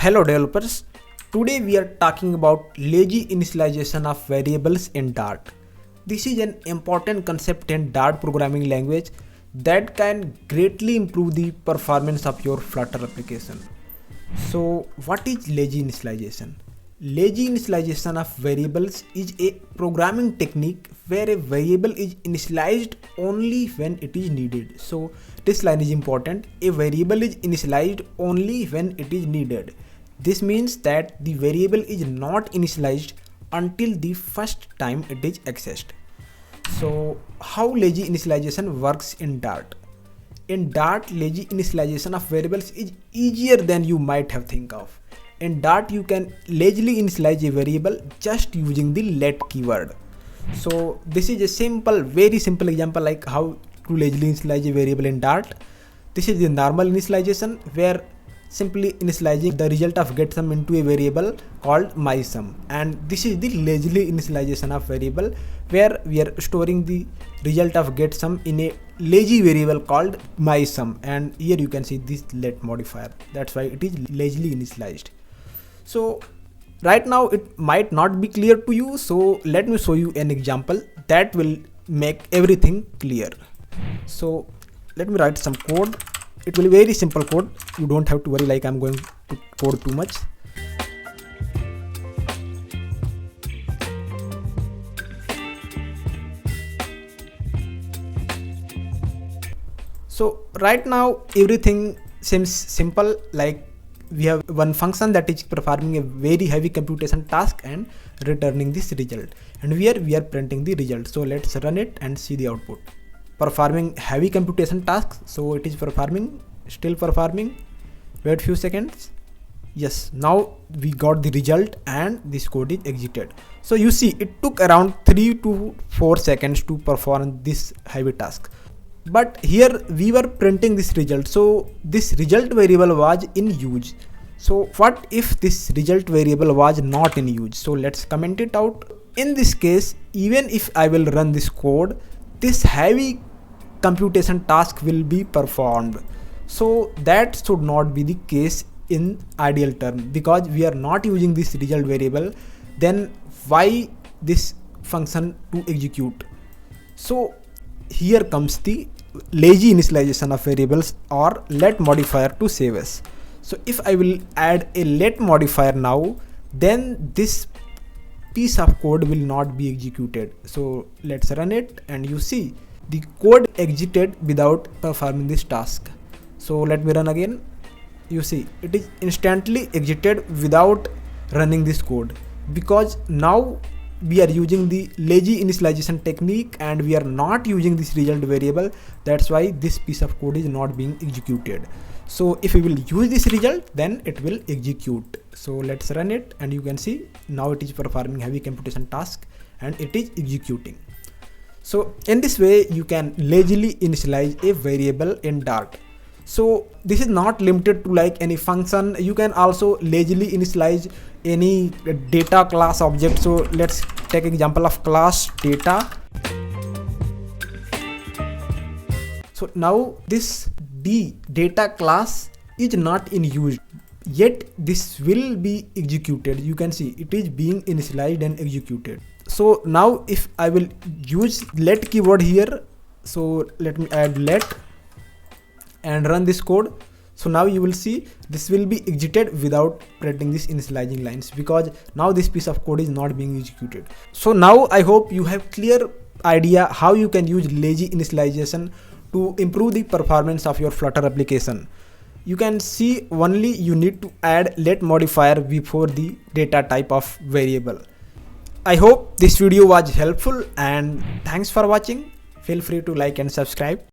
Hello developers, today we are talking about lazy initialization of variables in Dart. This is an important concept in Dart programming language that can greatly improve the performance of your Flutter application. So what is lazy initialization? Lazy initialization of variables is a programming technique where a variable is initialized only when it is needed. So this line is important. A variable is initialized only when it is needed. This means that the variable is not initialized until the first time it is accessed. So how lazy initialization works in Dart? In Dart, lazy initialization of variables is easier than you might have think of. In Dart, you can lazily initialize a variable just using the let keyword. So this is a simple, very simple example like how to lazily initialize a variable in Dart. This is the normal initialization where simply initializing the result of getSum into a variable called mySum, and this is the lazily initialization of variable where we are storing the result of getSum in a lazy variable called mySum, and here you can see this let modifier. That's why it is lazily initialized. So right now it might not be clear to you, so let me show you an example that will make everything clear. So let me write some code. It will be very simple code. You don't have to worry like I'm going to code too much. So right now everything seems simple, like we have one function that is performing a very heavy computation task and returning this result, and here we are printing the result. So let's run it and see the output. Performing heavy computation tasks, so it is still performing. Wait few seconds. Yes, now we got the result and this code is exited. So you see it took around 3 to 4 seconds to perform this heavy task, but here we were printing this result, so this result variable was in use. So what if this result variable was not in use? So let's comment it out. In this case, even if I will run this code, this heavy computation task will be performed. So that should not be the case in ideal term, because we are not using this result variable. Then why this function to execute? So here comes the lazy initialization of variables or let modifier to save us. So if I will add a let modifier now, then this piece of code will not be executed. So let's run it and you see the code exited without performing this task. So let me run again. You see it is instantly exited without running this code, because now we are using the lazy initialization technique and we are not using this result variable. That's why this piece of code is not being executed. So if we will use this result, then it will execute. So let's run it and you can see now it is performing heavy computation task and it is executing. So in this way you can lazily initialize a variable in Dart. So this is not limited to like any function. You can also lazily initialize any data class object. So let's take example of class data. So now this data class is not in use, yet this will be executed. You can see it is being initialized and executed. So now if I will use let keyword here, so let me add let and run this code. So now you will see this will be exited without printing this initializing lines, because now this piece of code is not being executed. So now I hope you have clear idea how you can use lazy initialization to improve the performance of your Flutter application. You can see only you need to add let modifier before the data type of variable. I hope this video was helpful and thanks for watching. Feel free to like and subscribe.